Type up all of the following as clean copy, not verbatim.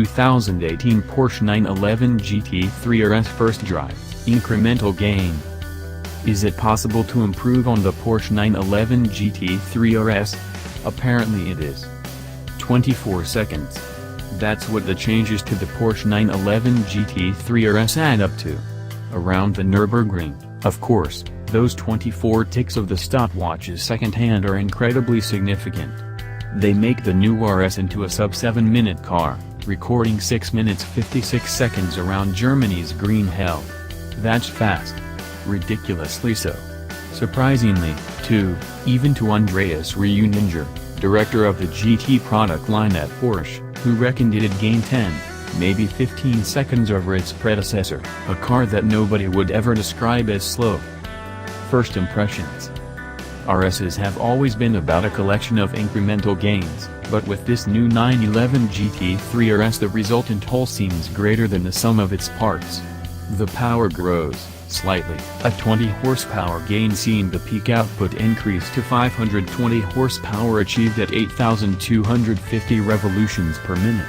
2018 Porsche 911 GT3 RS First Drive, Incremental Gain. Is it possible to improve on the Porsche 911 GT3 RS? Apparently it is. 24 seconds. That's what the changes to the Porsche 911 GT3 RS add up to. Around the Nürburgring, of course, those 24 ticks of the stopwatch's second hand are incredibly significant. They make the new RS into a sub-7-minute car, recording 6 minutes 56 seconds around Germany's green hell. That's fast. Ridiculously so. Surprisingly, too, even to Andreas Reuninger, director of the GT product line at Porsche, who reckoned it'd gain 10, maybe 15 seconds over its predecessor, a car that nobody would ever describe as slow. First impressions. RSs have always been about a collection of incremental gains, but with this new 911 GT3 RS the resultant whole seems greater than the sum of its parts. The power grows, slightly. A 20 horsepower gain seen the peak output increase to 520 horsepower achieved at 8,250 revolutions per minute.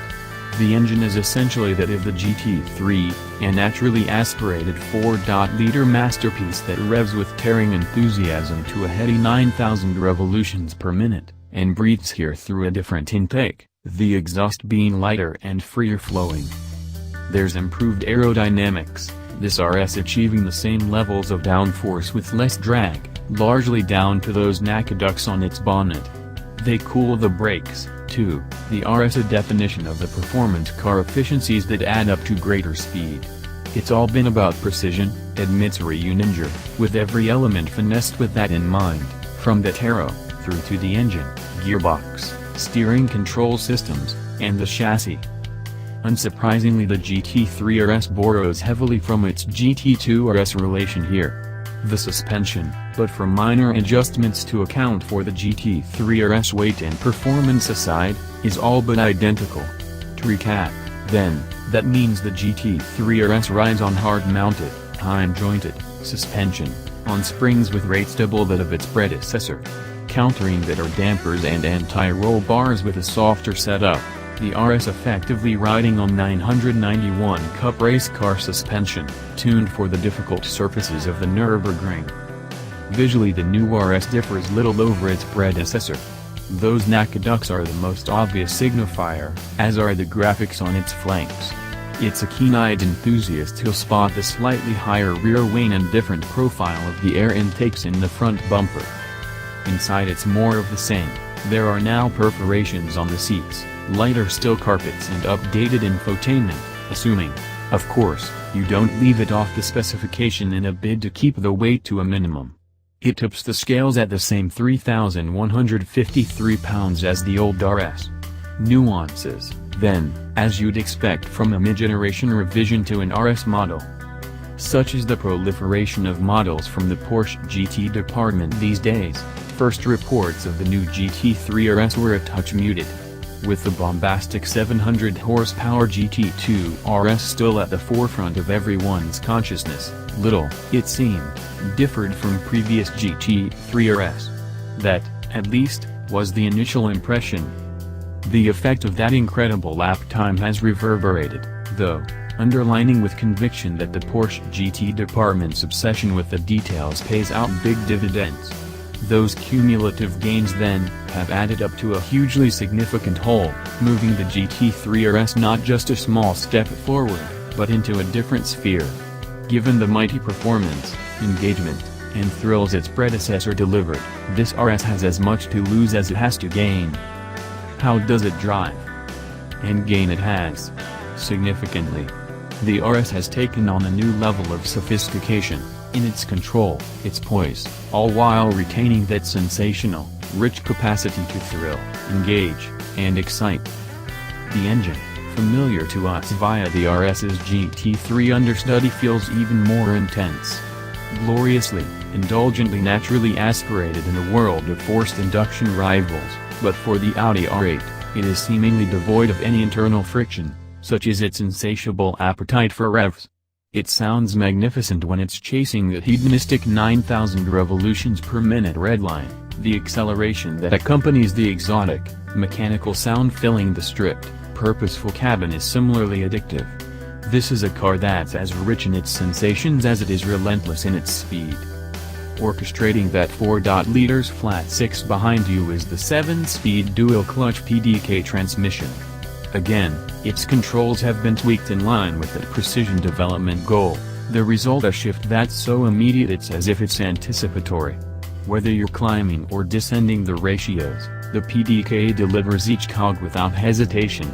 The engine is essentially that of the GT3, a naturally aspirated 4.0-liter masterpiece that revs with tearing enthusiasm to a heady 9,000 revolutions per minute, and breathes here through a different intake, the exhaust being lighter and freer flowing. There's improved aerodynamics, this RS achieving the same levels of downforce with less drag, largely down to those aqueducts on its bonnet. They cool the brakes, too, the RS a definition of the performance car efficiencies that add up to greater speed. It's all been about precision, admits Reuninger, with every element finessed with that in mind, from the tarot, through to the engine, gearbox, steering control systems, and the chassis. Unsurprisingly, the GT3 RS borrows heavily from its GT2 RS relation here. The suspension, but for minor adjustments to account for the GT3 RS weight and performance aside, is all but identical. To recap, then, that means the GT3 RS rides on hard-mounted, hind-jointed, suspension, on springs with rates double that of its predecessor. Countering that are dampers and anti-roll bars with a softer setup. The RS effectively riding on 991 Cup race car suspension, tuned for the difficult surfaces of the Nürburgring. Visually the new RS differs little over its predecessor. Those aqueducts are the most obvious signifier, as are the graphics on its flanks. It's a keen-eyed enthusiast who'll spot the slightly higher rear wing and different profile of the air intakes in the front bumper. Inside it's more of the same, there are now perforations on the seats, lighter steel carpets and updated infotainment, assuming, of course, you don't leave it off the specification in a bid to keep the weight to a minimum. It tips the scales at the same 3,153 pounds as the old RS. Nuances, then, as you'd expect from a mid-generation revision to an RS model. Such is the proliferation of models from the Porsche GT department these days. First reports of the new GT3 RS were a touch muted. With the bombastic 700 horsepower GT2 RS still at the forefront of everyone's consciousness, little, it seemed, differed from previous GT3 RS. That, at least, was the initial impression. The effect of that incredible lap time has reverberated, though, underlining with conviction that the Porsche GT department's obsession with the details pays out big dividends. Those cumulative gains then, have added up to a hugely significant whole, moving the GT3 RS not just a small step forward, but into a different sphere. Given the mighty performance, engagement, and thrills its predecessor delivered, this RS has as much to lose as it has to gain. How does it drive? And gain it has. Significantly. The RS has taken on a new level of sophistication, in its control, its poise, all while retaining that sensational, rich capacity to thrill, engage, and excite. The engine, familiar to us via the RS's GT3 understudy, feels even more intense. Gloriously, indulgently naturally aspirated in a world of forced induction rivals, but for the Audi R8, it is seemingly devoid of any internal friction, such is its insatiable appetite for revs. It sounds magnificent when it's chasing that hedonistic 9,000 revolutions per minute redline, the acceleration that accompanies the exotic, mechanical sound filling the stripped, purposeful cabin is similarly addictive. This is a car that's as rich in its sensations as it is relentless in its speed. Orchestrating that 4.0 flat 6 behind you is the 7-speed dual-clutch PDK transmission. Again, its controls have been tweaked in line with that precision development goal, the result a shift that's so immediate it's as if it's anticipatory. Whether you're climbing or descending the ratios, the PDK delivers each cog without hesitation.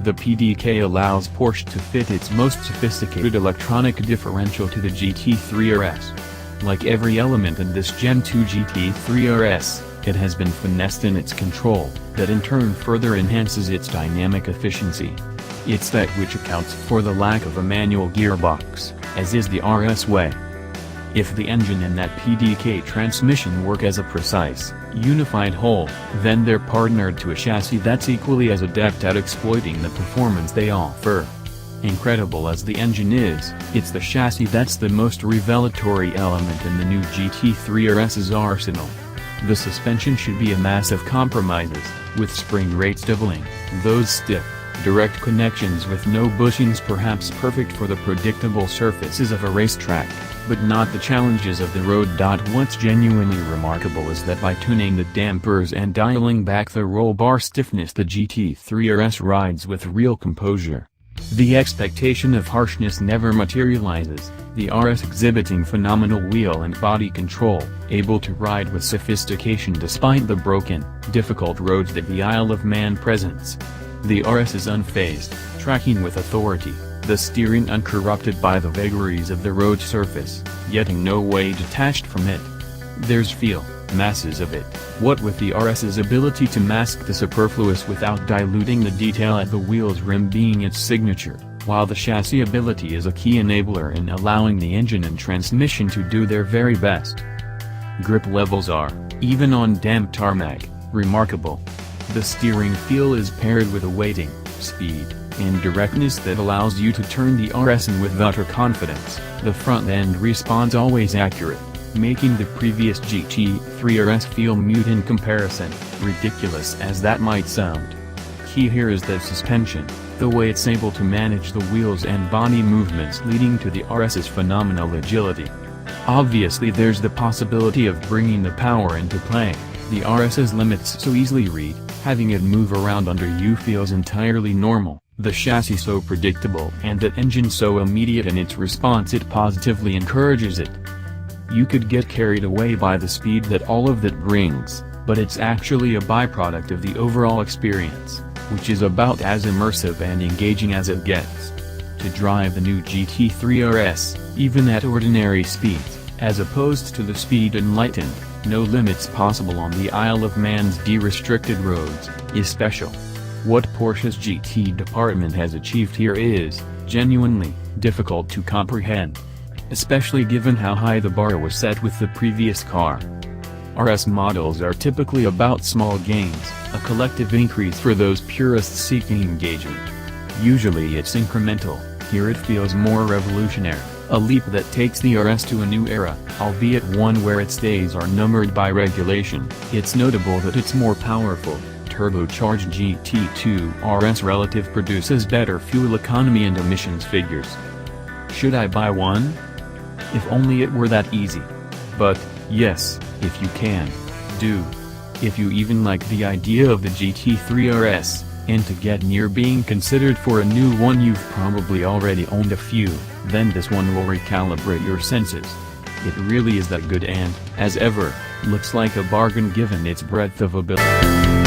The PDK allows Porsche to fit its most sophisticated electronic differential to the GT3 RS. Like every element in this Gen 2 GT3 RS, it has been finessed in its control, that in turn further enhances its dynamic efficiency. It's that which accounts for the lack of a manual gearbox, as is the RS way. If the engine and that PDK transmission work as a precise, unified whole, then they're partnered to a chassis that's equally as adept at exploiting the performance they offer. Incredible as the engine is, it's the chassis that's the most revelatory element in the new GT3 RS's arsenal. The suspension should be a mass of compromises, with spring rates doubling, those stiff, direct connections with no bushings perhaps perfect for the predictable surfaces of a racetrack, but not the challenges of the road. What's genuinely remarkable is that by tuning the dampers and dialing back the roll bar stiffness, the GT3 RS rides with real composure. The expectation of harshness never materializes, the RS exhibiting phenomenal wheel and body control, able to ride with sophistication despite the broken, difficult roads that the Isle of Man presents. The RS is unfazed, tracking with authority, the steering uncorrupted by the vagaries of the road surface, yet in no way detached from it. There's feel, masses of it, what with the RS's ability to mask the superfluous without diluting the detail at the wheel's rim being its signature, while the chassis ability is a key enabler in allowing the engine and transmission to do their very best. Grip levels are, even on damp tarmac, remarkable. The steering feel is paired with a weighting, speed, and directness that allows you to turn the RS in with utter confidence. The front end responds always accurate, making the previous GT3 RS feel mute in comparison, ridiculous as that might sound. Key here is the suspension, the way it's able to manage the wheels and body movements leading to the RS's phenomenal agility. Obviously there's the possibility of bringing the power into play. The RS's limits so easily read, having it move around under you feels entirely normal, the chassis so predictable and that engine so immediate in its response it positively encourages it. You could get carried away by the speed that all of that brings, but it's actually a byproduct of the overall experience, which is about as immersive and engaging as it gets. To drive the new GT3 RS, even at ordinary speeds, as opposed to the speed enlightened, no limits possible on the Isle of Man's de-restricted roads, is special. What Porsche's GT department has achieved here is, genuinely, difficult to comprehend. Especially given how high the bar was set with the previous car. RS models are typically about small gains, a collective increase for those purists seeking engagement. Usually it's incremental, here it feels more revolutionary, a leap that takes the RS to a new era, albeit one where its days are numbered by regulation. It's notable that its more powerful, turbocharged GT2 RS relative produces better fuel economy and emissions figures. Should I buy one? If only it were that easy. But, yes, if you can, do. If you even like the idea of the GT3 RS, and to get near being considered for a new one you've probably already owned a few, then this one will recalibrate your senses. It really is that good and, as ever, looks like a bargain given its breadth of ability.